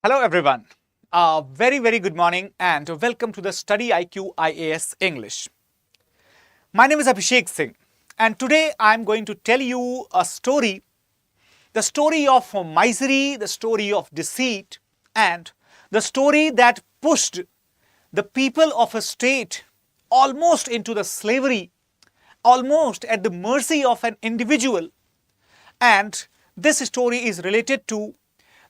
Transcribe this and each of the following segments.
Hello everyone. Very good morning and welcome to the StudyIQ IAS English. My name is Abhishek Singh and today I am going to tell you a story, the story of misery, the story of deceit and the story that pushed the people of a state almost into the slavery, almost at the mercy of an individual. And this story is related to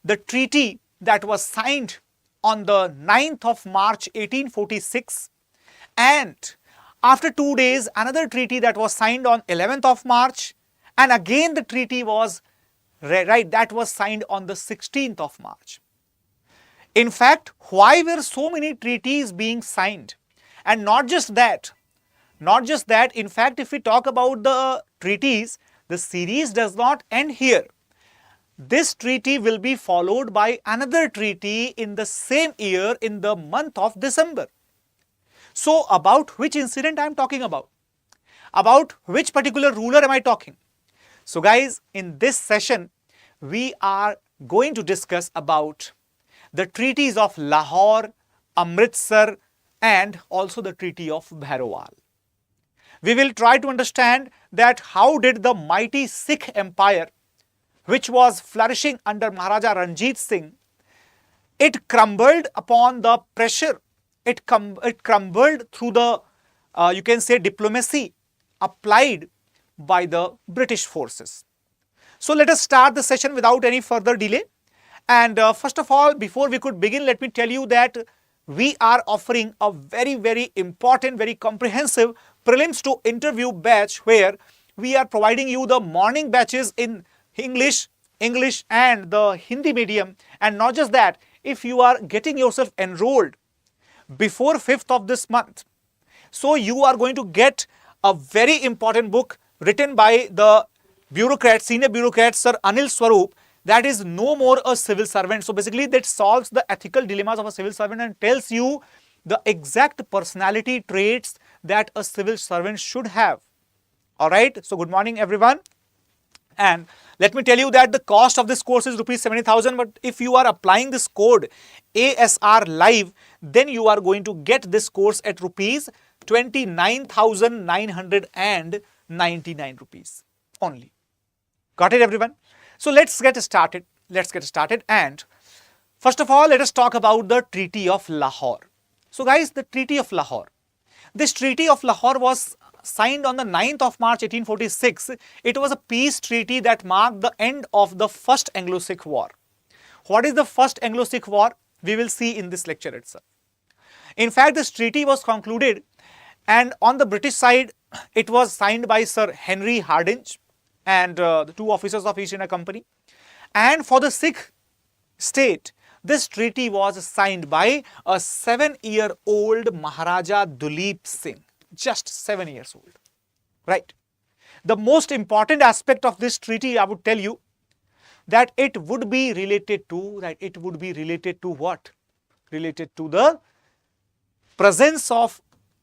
the treaty that was signed on the 9th of March 1846, and after 2 days another treaty that was signed on 11th of March, and again the treaty was that was signed on the 16th of March. In fact, why were so many treaties being signed? And not just that, in fact, if we talk about the treaties, the series does not end here. This treaty will be followed by another treaty in the same year in the month of December. So, about which incident I am talking about? About which particular ruler am I talking? So guys, in this session, we are going to discuss about the treaties of Lahore, Amritsar and also the treaty of Bhairawal. We will try to understand that how did the mighty Sikh empire, which was flourishing under Maharaja Ranjit Singh, it crumbled upon the pressure. It crumbled through the, you can say, diplomacy applied by the British forces. So let us start the session without any further delay. And first of all, before we could begin, let me tell you that we are offering a very important, very comprehensive prelims to interview batch where we are providing you the morning batches in English and the Hindi medium. And not just that, if you are getting yourself enrolled before 5th of this month, so you are going to get a very important book written by the bureaucrat, senior bureaucrat Sir Anil Swarup, that is No More a Civil Servant. So basically that solves the ethical dilemmas of a civil servant and tells you the exact personality traits that a civil servant should have. Alright, so good morning everyone. And let me tell you that the cost of this course is rupees 70,000, but if you are applying this code ASR live, then you are going to get this course at rupees 29,999 rupees only. Got it everyone? So let's get started. And first of all, let us talk about the Treaty of Lahore. So guys, the Treaty of Lahore. This Treaty of Lahore was signed on the 9th of March 1846. It was a peace treaty that marked the end of the First Anglo-Sikh War. What is the First Anglo-Sikh War? We will see in this lecture itself. In fact, this treaty was concluded, and on the British side, it was signed by Sir Henry Hardinge and the 2 officers of East India Company. And for the Sikh state, this treaty was signed by a 7-year-old Maharaja Duleep Singh. Just 7 years old, right? The most important aspect of this treaty, I would tell you, that it would be related to, what? Related to the presence of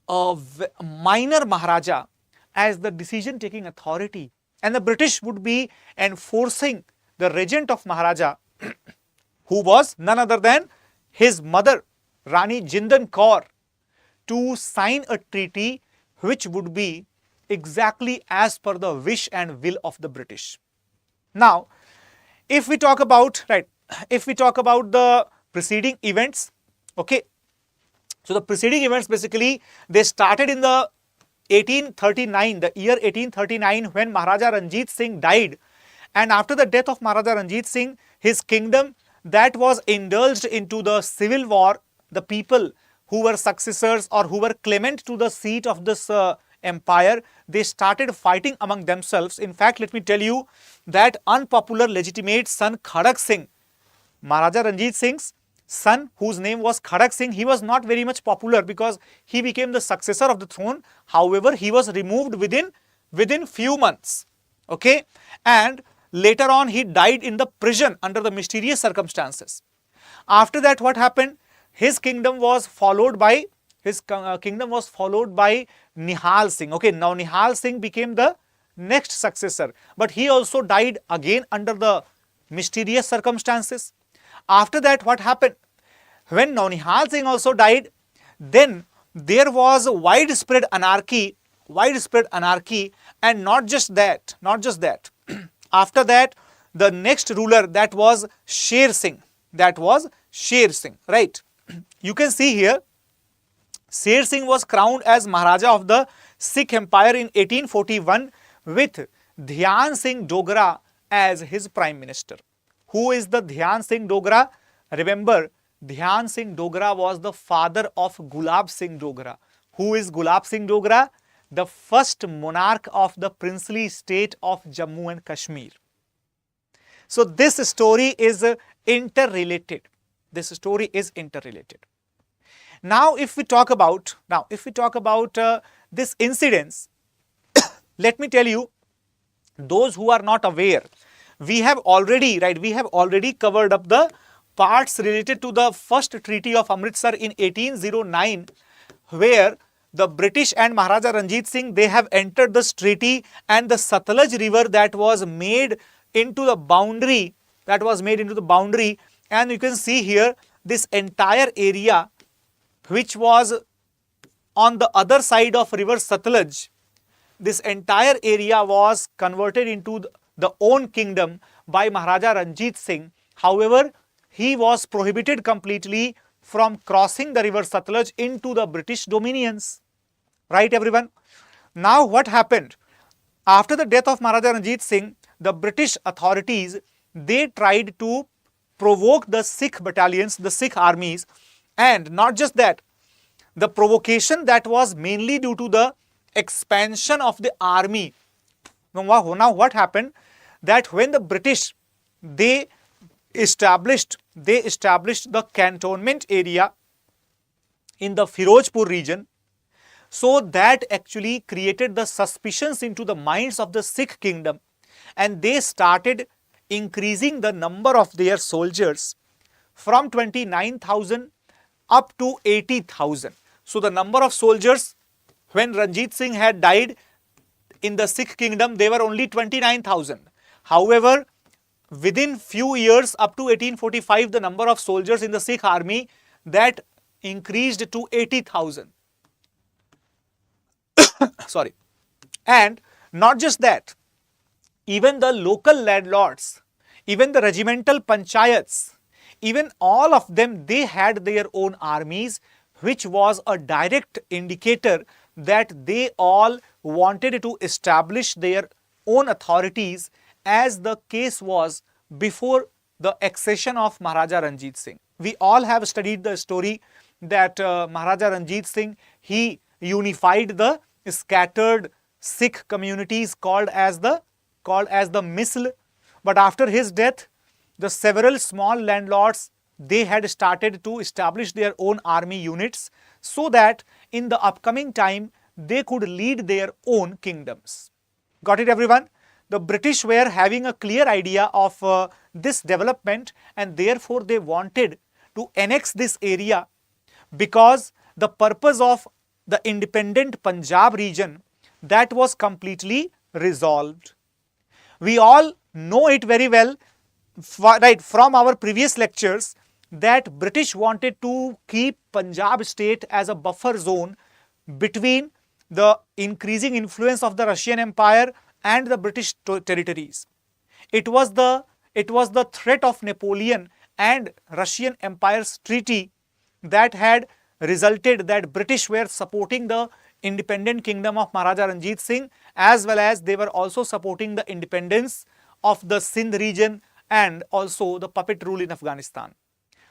a minor Maharaja as the decision-taking authority, and the British would be enforcing the regent of Maharaja, who was none other than his mother, Rani Jindan Kaur, to sign a treaty which would be exactly as per the wish and will of the British. Now, if we talk about the preceding events, okay. So the preceding events basically they started in the 1839, the year 1839, when Maharaja Ranjit Singh died, and after the death of Maharaja Ranjit Singh, his kingdom that was indulged into the civil war. The people who were successors or who were claimant to the seat of this empire, they started fighting among themselves. In fact, let me tell you that unpopular legitimate son Khadak Singh, Maharaja Ranjit Singh's son, whose name was Khadak Singh, he was not very much popular because he became the successor of the throne. However, he was removed within few months, okay, and later on he died in the prison under the mysterious circumstances. After that, what happened? His kingdom was followed by Nihal Singh. Okay, now Nihal Singh became the next successor, but he also died again under the mysterious circumstances. After that, what happened? When Naunihal Singh also died, then there was widespread anarchy, and not just that. After that, the next ruler, that was Sher Singh, right? You can see here, Sher Singh was crowned as Maharaja of the Sikh Empire in 1841 with Dhyan Singh Dogra as his prime minister. Who is the Dhyan Singh Dogra? Remember, Dhyan Singh Dogra was the father of Gulab Singh Dogra. Who is Gulab Singh Dogra? The first monarch of the princely state of Jammu and Kashmir. So this story is interrelated. Now, if we talk about this incidents, let me tell you, those who are not aware, we have already covered up the parts related to the first Treaty of Amritsar in 1809, where the British and Maharaja Ranjit Singh, they have entered this treaty, and the Satluj river that was made into the boundary, and you can see here this entire area which was on the other side of river Satluj, this entire area was converted into the own kingdom by Maharaja Ranjit Singh. However, he was prohibited completely from crossing the river Satluj into the British dominions. Right, everyone? Now, what happened? After the death of Maharaja Ranjit Singh, the British authorities, they tried to provoke the Sikh battalions, the Sikh armies, and not just that, the provocation that was mainly due to the expansion of the army. Now what happened? That when the British, they established the cantonment area in the Firozpur region, so that actually created the suspicions into the minds of the Sikh kingdom, and they started increasing the number of their soldiers from 29,000 up to 80,000. So the number of soldiers when Ranjit Singh had died in the Sikh kingdom, they were only 29,000. However, within few years up to 1845, the number of soldiers in the Sikh army that increased to 80,000. Sorry. And not just that, even the local landlords, even the regimental panchayats, even all of them, they had their own armies, which was a direct indicator that they all wanted to establish their own authorities, as the case was before the accession of Maharaja Ranjit Singh. We all have studied the story that Maharaja Ranjit Singh, he unified the scattered Sikh communities called as the Misl. But after his death, the several small landlords, they had started to establish their own army units, so that in the upcoming time they could lead their own kingdoms. Got it, everyone? The British were having a clear idea of this development, and therefore they wanted to annex this area, because the purpose of the independent Punjab region, that was completely resolved. We all know it very well, right, from our previous lectures, that British wanted to keep Punjab state as a buffer zone between the increasing influence of the Russian Empire and the British territories. It was the threat of Napoleon and Russian Empire's treaty that had resulted that British were supporting the independent kingdom of Maharaja Ranjit Singh, as well as they were also supporting the independence of the Sindh region and also the puppet rule in Afghanistan.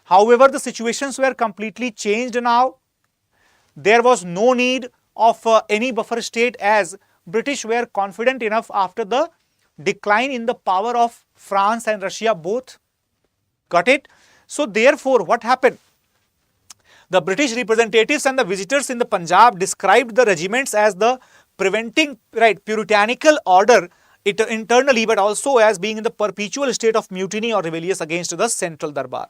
However, the situations were completely changed now. There was no need of any buffer state, as British were confident enough after the decline in the power of France and Russia both. Got it? So therefore, what happened? The British representatives and the visitors in the Punjab described the regiments as the preventing, right, puritanical order internally, but also as being in the perpetual state of mutiny or rebellious against the central Darbar.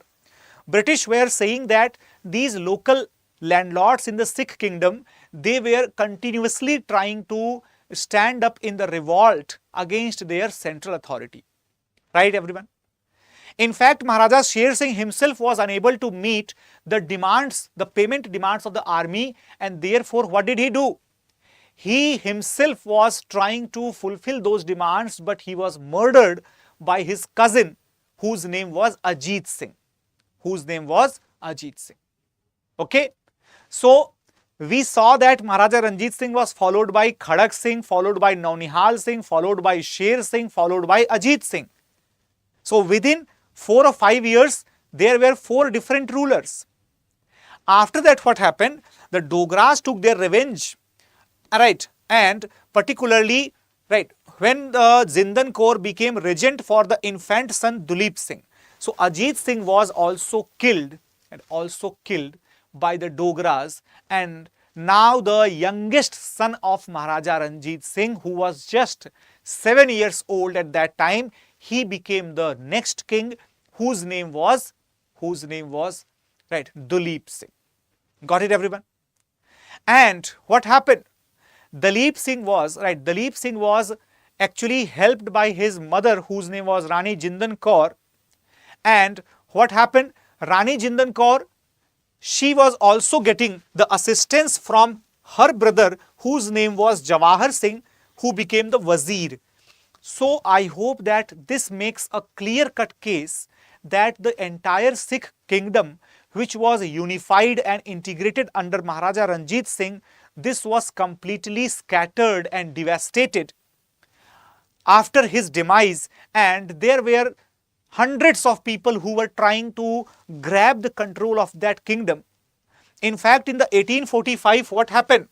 British were saying that these local landlords in the Sikh kingdom, they were continuously trying to stand up in the revolt against their central authority. Right, everyone? In fact, Maharaja Sher Singh himself was unable to meet the demands, the payment demands of the army, and therefore what did he do? He himself was trying to fulfill those demands, but he was murdered by his cousin, whose name was Ajit Singh. Whose name was Ajit Singh. Okay. So, we saw that Maharaja Ranjit Singh was followed by Khadak Singh, followed by Naunihal Singh, followed by Sher Singh, followed by Ajit Singh. So, within 4 or 5 years, there were 4 different rulers. After that, what happened? The Dogras took their revenge, right? And particularly, right, when the Zindan Kaur became regent for the infant son Duleep Singh. So, Ajit Singh was also killed by the Dogras, and now the youngest son of Maharaja Ranjit Singh, who was just 7 years old at that time, he became the next king, whose name was right, Duleep Singh. Got it, everyone? And what happened? Duleep Singh was actually helped by his mother, whose name was Rani Jindan Kaur. And what happened? Rani Jindan Kaur, she was also getting the assistance from her brother, whose name was Jawahar Singh, who became the Wazir. So, I hope that this makes a clear-cut case that the entire Sikh kingdom, which was unified and integrated under Maharaja Ranjit Singh, this was completely scattered and devastated after his demise, and there were hundreds of people who were trying to grab the control of that kingdom. In fact, in the 1845, what happened?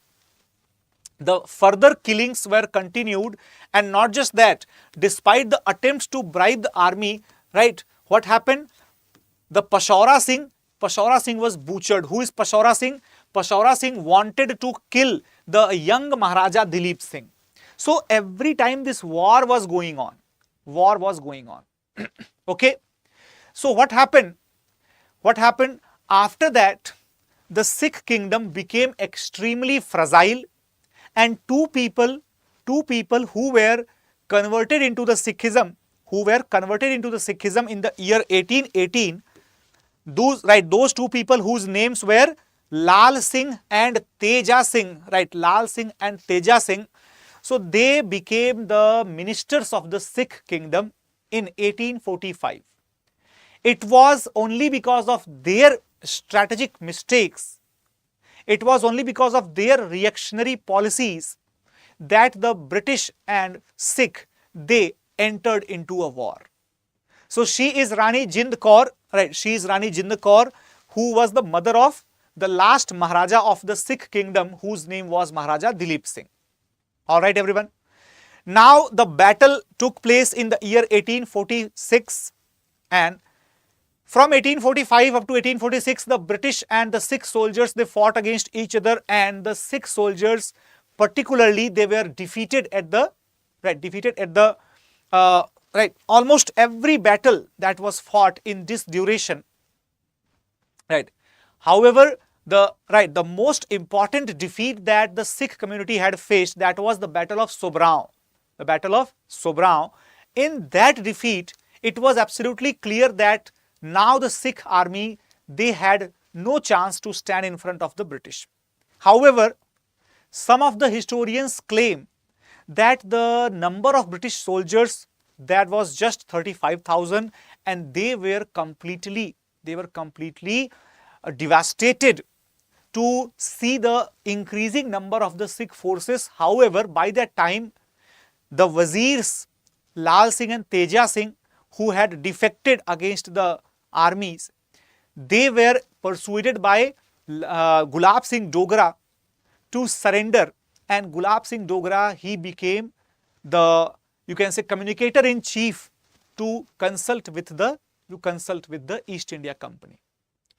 The further killings were continued, and not just that, despite the attempts to bribe the army, right, what happened? The Peshawar Singh was butchered. Who is Peshawar Singh? Peshawar Singh wanted to kill the young Maharaja Duleep Singh. So, every time this war was going on. Okay. So, what happened? After that, the Sikh kingdom became extremely fragile, and two people who were converted into the Sikhism, in the year 1818, those two people whose names were Lal Singh and Teja Singh, right, Lal Singh and Teja Singh. So, they became the ministers of the Sikh kingdom in 1845. It was only because of their strategic mistakes, it was only because of their reactionary policies that the British and Sikh, they entered into a war. So, she is Rani Jind Kaur, right, she is Rani Jind Kaur, who was the mother of the last Maharaja of the Sikh kingdom, whose name was Maharaja Duleep Singh. Alright, everyone. Now, the battle took place in the year 1846, and from 1845 up to 1846, the British and the Sikh soldiers, they fought against each other, and the Sikh soldiers particularly, they were defeated at the, almost every battle that was fought in this duration, right. However, the most important defeat that the Sikh community had faced, that was the Battle of Sobraon. The Battle of Sobraon. In that defeat, it was absolutely clear that now the Sikh army, they had no chance to stand in front of the British. However, some of the historians claim that the number of British soldiers, that was just 35,000, and they were completely devastated to see the increasing number of the Sikh forces. However, by that time, the Wazirs Lal Singh and Teja Singh, who had defected against the armies, they were persuaded by Gulab Singh Dogra to surrender, and Gulab Singh Dogra, he became the, you can say, communicator in chief to consult with the East India Company.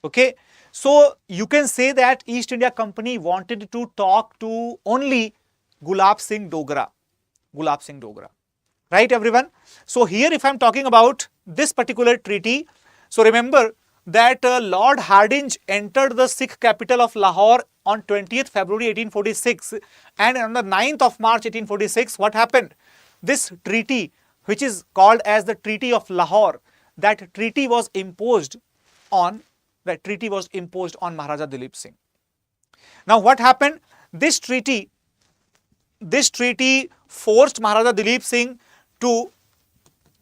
Okay, so you can say that East India Company wanted to talk to only Gulab Singh Dogra, right, everyone? So here, if I am talking about this particular treaty, so remember that Lord Hardinge entered the Sikh capital of Lahore on 20th February 1846, and on the 9th of March 1846, what happened? This treaty, which is called as the Treaty of Lahore, that treaty was imposed on Maharaja Dalip Singh. Now what happened? This treaty forced Maharaja Dalip Singh to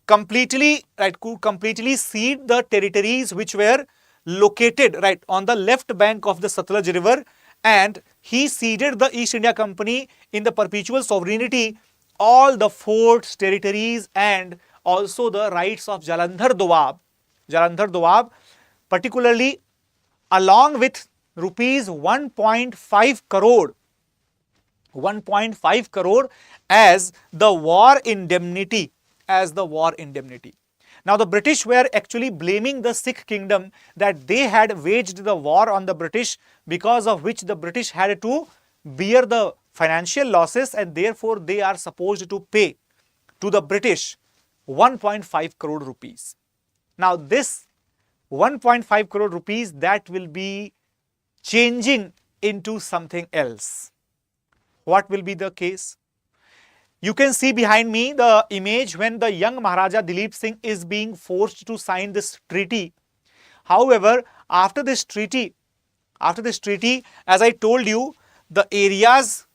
completely cede the territories which were located on the left bank of the Satluj river, and he ceded the East India Company in the perpetual sovereignty all the forts, territories, and also the rights of Jalandhar Doab, particularly along with rupees 1.5 crore as the war indemnity. Now the British were actually blaming the Sikh kingdom that they had waged the war on the British, because of which the British had to bear the financial losses, and therefore they are supposed to pay to the British 1.5 crore rupees. Now this 1.5 crore rupees, that will be changing into something else. What will be the case? You can see behind me the image when the young Maharaja Dalip Singh is being forced to sign this treaty. However, after this treaty, as I told you, the areas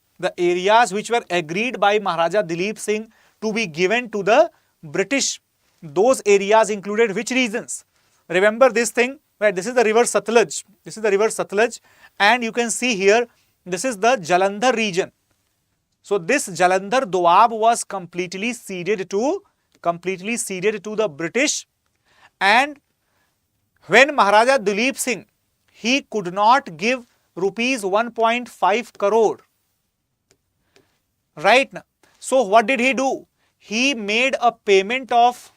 which were agreed by Maharaja Dalip Singh to be given to the British, those areas included which regions? Remember this thing, right? This is the river Satluj. And you can see here, this is the Jalandhar region. So this Jalandhar Doab was completely ceded to the British, and when Maharaja Dalip Singh, he could not give rupees 1.5 crore, right now. So what did he do? He made a payment of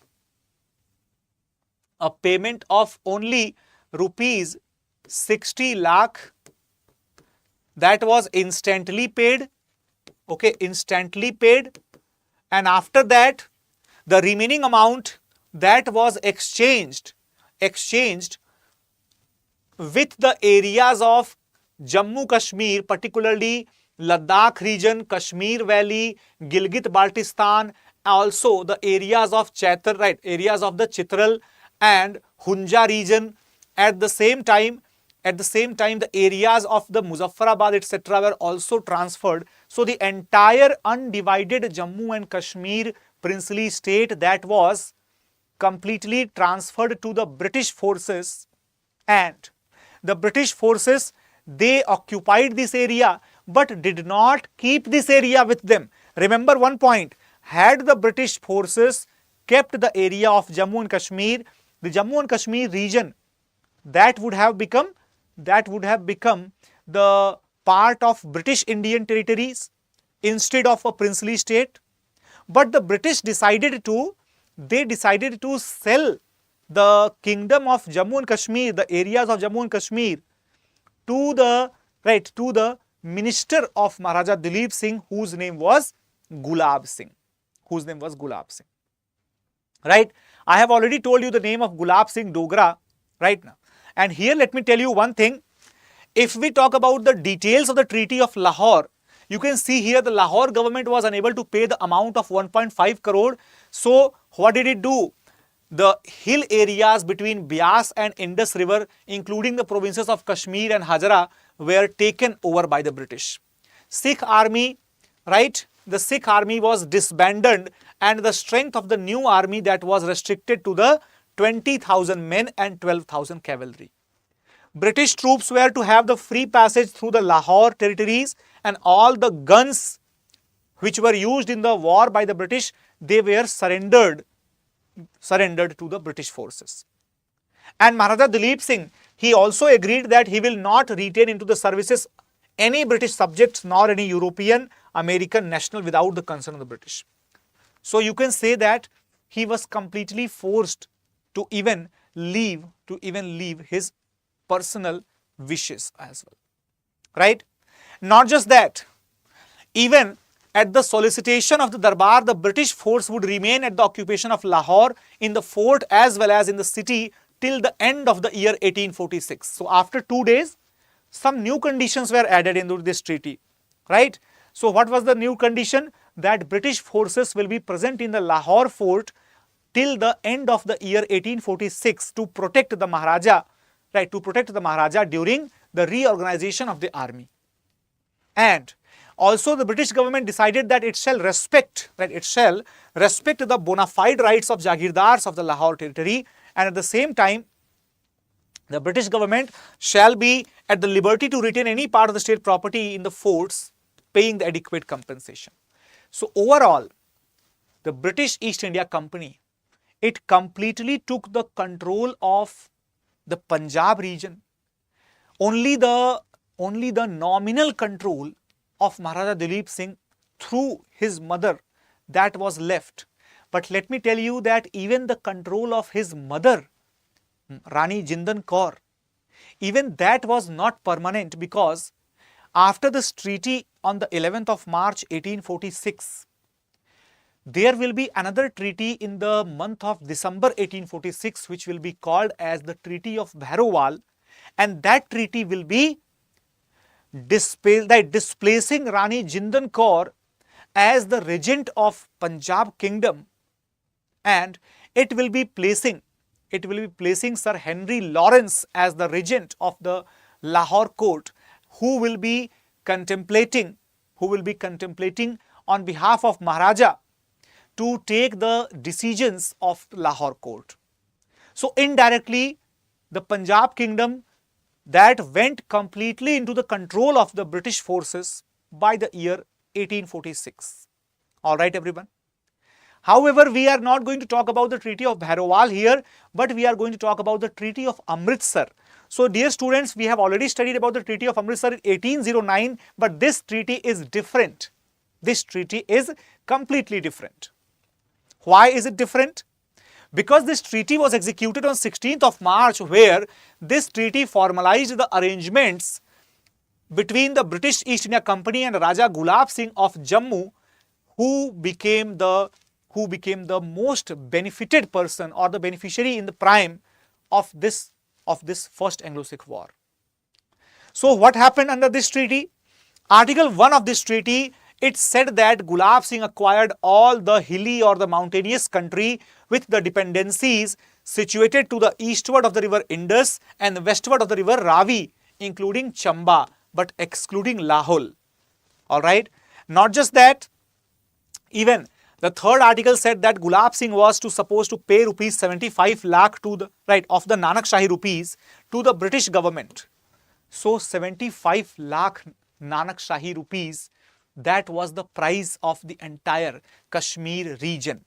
only rupees 60 lakh. That was instantly paid. Instantly paid. And after that, the remaining amount that was exchanged with the areas of Jammu Kashmir, particularly Ladakh region, Kashmir Valley, Gilgit-Baltistan, also the areas of Chaitar, areas of the Chitral and Hunja region. At the same time, the areas of the Muzaffarabad, etc. were also transferred. So the entire undivided Jammu and Kashmir princely state, that was completely transferred to the British forces, and the British forces, they occupied this area but did not keep this area with them. Remember one point, had the British forces kept the area of Jammu and Kashmir, the Jammu and Kashmir region, that would have become the part of British Indian territories instead of a princely state. But the British decided to sell the kingdom of Jammu and Kashmir, the areas of Jammu and Kashmir, to the minister of Maharaja Dalip Singh, whose name was Gulab Singh. Right? I have already told you the name of Gulab Singh Dogra right now. And here let me tell you one thing. If we talk about the details of the Treaty of Lahore, you can see here the Lahore government was unable to pay the amount of 1.5 crore. So what did it do? The hill areas between Bias and Indus River, including the provinces of Kashmir and Hazara, were taken over by the British. Sikh army, right? The Sikh army was disbanded, and the strength of the new army, that was restricted to the 20,000 men and 12,000 cavalry. British troops were to have the free passage through the Lahore territories, and all the guns which were used in the war by the British, they were surrendered to the British forces. And Maharaja Dalip Singh, he also agreed that he will not retain into the services any British subjects nor any European, American national without the consent of the British. So you can say that he was completely forced to even leave his personal wishes as well. Right? Not just that, even at the solicitation of the Darbar, the British force would remain at the occupation of Lahore, in the fort as well as in the city, till the end of the year 1846. So after 2 days, some new conditions were added into this treaty. Right? So what was the new condition? That British forces will be present in the Lahore fort till the end of the year 1846 to protect the Maharaja, right, to protect the Maharaja during the reorganization of the army. And also the British government decided that it shall respect, right, it shall respect the bona fide rights of Jagirdars of the Lahore territory, and at the same time the British government shall be at the liberty to retain any part of the state property in the forts, paying the adequate compensation. So overall, the British East India Company, it completely took the control of the Punjab region. Only the nominal control of Maharaja Dalip Singh through his mother, that was left. But let me tell you that even the control of his mother, Rani Jindan Kaur, even that was not permanent, because after this treaty on the 11th of March 1846, there will be another treaty in the month of December 1846 which will be called as the Treaty of Lahore, and that treaty will be displacing Rani Jindan Kaur as the regent of Punjab kingdom, and it will be placing Sir Henry Lawrence as the regent of the Lahore court, who will be contemplating on behalf of Maharaja to take the decisions of Lahore court. So indirectly, the Punjab kingdom that went completely into the control of the British forces by the year 1846. All right, everyone. However, we are not going to talk about the Treaty of Lahore here, but we are going to talk about the Treaty of Amritsar. So, dear students, we have already studied about the Treaty of Amritsar in 1809, but this treaty is different. This treaty is completely different. Why is it different? Because this treaty was executed on 16th of March, where this treaty formalized the arrangements between the British East India Company and Raja Gulab Singh of Jammu, who became the most benefited person or the beneficiary in the prime of this first Anglo-Sikh war. So what happened under this treaty? Article 1 of this treaty, it said that Gulab Singh acquired all the hilly or the mountainous country with the dependencies situated to the eastward of the river Indus and the westward of the river Ravi, including Chamba, but excluding Lahore. Alright. Not just that, even the third article said that Gulab Singh was supposed to pay rupees 75 lakh to the of the Nanak Shahi rupees to the British government. So 75 lakh Nanak Shahi rupees, that was the price of the entire Kashmir region.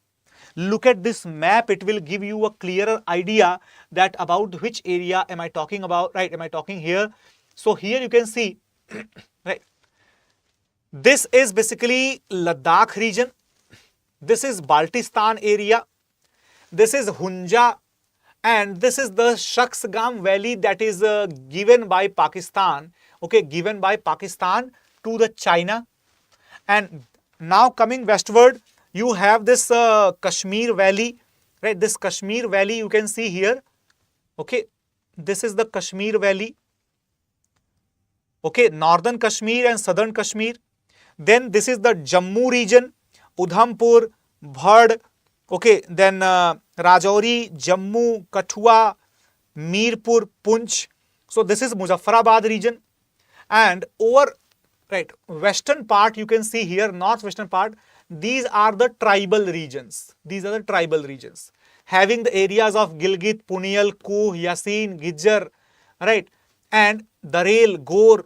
Look at this map, it will give you a clearer idea that about which area am I talking about, right? Am I talking here? So here you can see, right? This is basically Ladakh region. This is Baltistan area. This is Hunja, and this is the Shaksgam Valley that is given by Pakistan. Okay, given by Pakistan to the China. And now coming westward, you have this Kashmir Valley, right? This Kashmir Valley you can see here. Okay, this is the Kashmir Valley. Okay, northern Kashmir and southern Kashmir. Then this is the Jammu region, Udhampur, Bhad. Okay, then Rajouri, Jammu, Kathua, Mirpur, Punch. So this is Muzaffarabad region. And over western part you can see here, northwestern part, these are the tribal regions. These are the tribal regions having the areas of Gilgit, Punial, Kuh, Yasin, Gijjar, right, and Darel, Gor,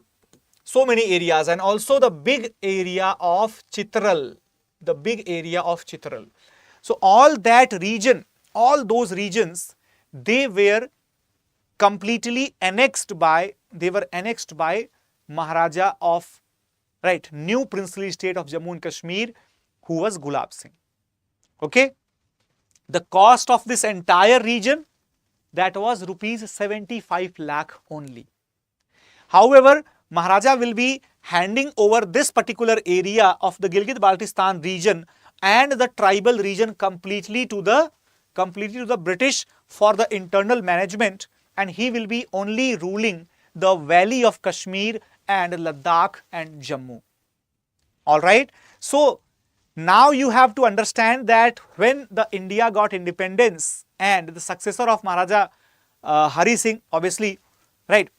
so many areas, and also the big area of Chitral, So all that region, all those regions, they were completely annexed by Maharaja of new princely state of Jammu and Kashmir, who was Gulab Singh. Okay, the cost of this entire region, that was rupees 75 lakh only. However, Maharaja will be handing over this particular area of the Gilgit-Baltistan region and the tribal region completely to the British for the internal management, and he will be only ruling the valley of Kashmir and Ladakh and Jammu. Alright, so Now you have to understand that when the India got independence and the successor of Maharaja Hari Singh, obviously, right,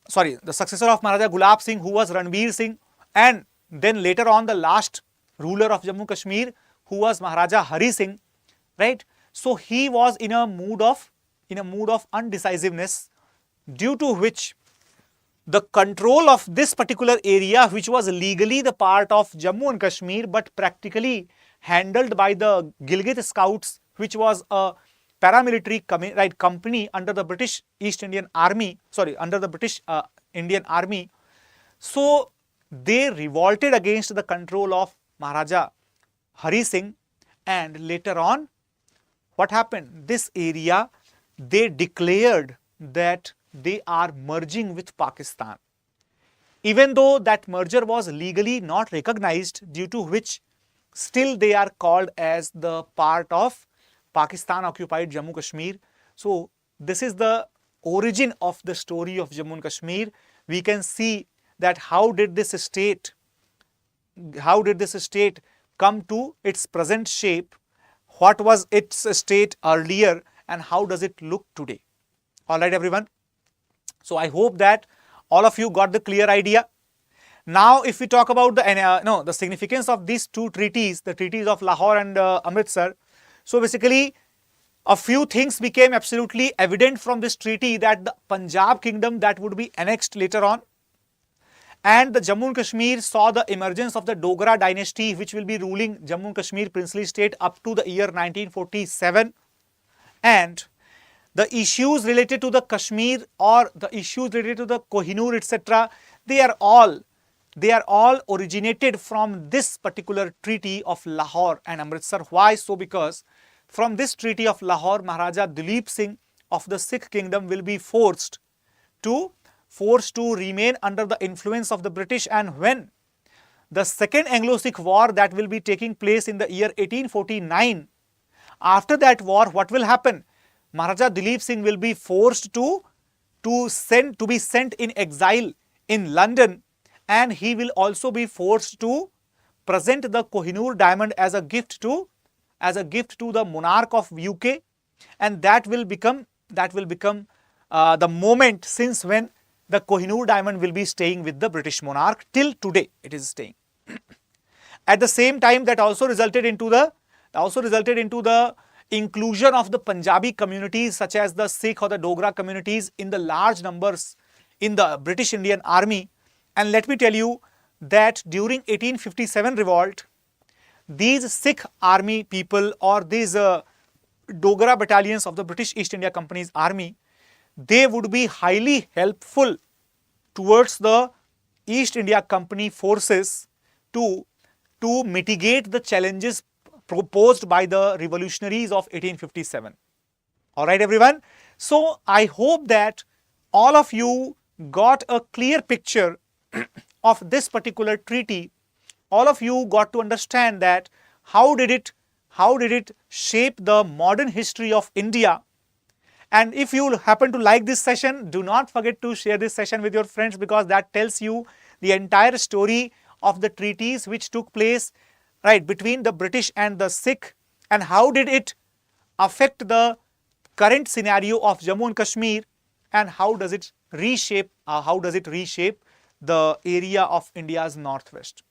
sorry, the successor of Maharaja Gulab Singh, who was Ranbir Singh, and then later on the last ruler of Jammu Kashmir, who was Maharaja Hari Singh, right? So he was in a mood of undecisiveness, due to which the control of this particular area, which was legally the part of Jammu and Kashmir, but practically handled by the Gilgit Scouts, which was a paramilitary company under the British East Indian Army, under the British Indian Army. So they revolted against the control of Maharaja Hari Singh, and later on, what happened? This area, they declared that they are merging with Pakistan. Even though that merger was legally not recognized, due to which still they are called as the part of Pakistan occupied Jammu Kashmir. So this is the origin of the story of Jammu and Kashmir. We can see that how did this state come to its present shape, what was its state earlier, and how does it look today. All right, everyone. So I hope that all of you got the clear idea. Now, if we talk about the significance of these two treaties, the treaties of Lahore and Amritsar. So basically, a few things became absolutely evident from this treaty, that the Punjab kingdom that would be annexed later on, and the Jammu and Kashmir saw the emergence of the Dogra dynasty, which will be ruling Jammu and Kashmir princely state up to the year 1947, and the issues related to the Kashmir or the issues related to the Kohinoor, etc., they are all originated from this particular treaty of Lahore and Amritsar. Why so? Because from this treaty of Lahore, Maharaja Dalip Singh of the Sikh kingdom will be forced to remain under the influence of the British, and when the second Anglo-Sikh war that will be taking place in the year 1849, after that war, what will happen? Maharaja Dalip Singh will be forced to be sent in exile in London, and he will also be forced to present the Kohinoor diamond as a gift to the monarch of UK, and that will become the moment since when the Kohinoor diamond will be staying with the British monarch. Till today it is staying. At the same time, that also resulted into the inclusion of the Punjabi communities, such as the Sikh or the Dogra communities, in the large numbers in the British Indian Army. And let me tell you that during 1857 revolt, these Sikh army people, or these Dogra battalions of the British East India Company's army, they would be highly helpful towards the East India Company forces to mitigate the challenges proposed by the revolutionaries of 1857. All right, everyone. So I hope that all of you got a clear picture of this particular treaty. All of you got to understand that how did it shape the modern history of India. And if you happen to like this session, do not forget to share this session with your friends, because that tells you the entire story of the treaties which took place between the British and the Sikh, and how did it affect the current scenario of Jammu and Kashmir, and how does it reshape the area of India's northwest.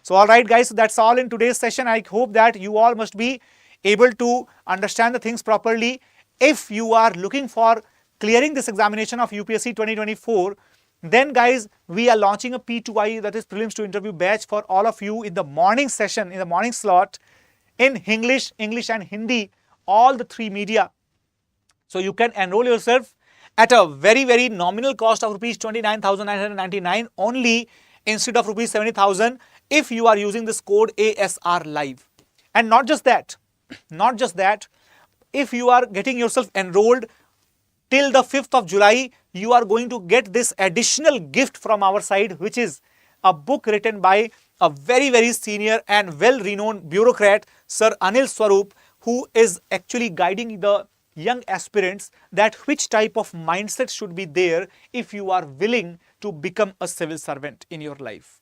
So all right, guys, so that's all in today's session. I hope that you all must be able to understand the things properly. If you are looking for clearing this examination of UPSC 2024, then guys, we are launching a P2I, that is Prelims to Interview batch, for all of you in the morning session, in the morning slot, in English and Hindi, all the three media. So you can enroll yourself at a very, very nominal cost of rupees 29,999 only, instead of rupees 70,000, if you are using this code ASR Live. And not just that, if you are getting yourself enrolled till the 5th of July, you are going to get this additional gift from our side, which is a book written by a very, very senior and well-renowned bureaucrat, Sir Anil Swarup, who is actually guiding the young aspirants that which type of mindset should be there if you are willing to become a civil servant in your life.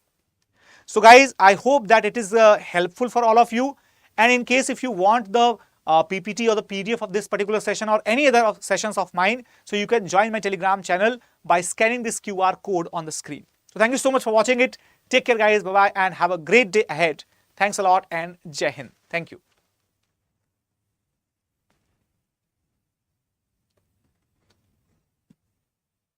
So guys, I hope that it is helpful for all of you. And in case if you want the PPT or the PDF of this particular session or any other sessions of mine, so you can join my Telegram channel by scanning this QR code on the screen. So thank you so much for watching it. Take care guys, bye bye, and have a great day ahead. Thanks a lot and Jai Hind. Thank you.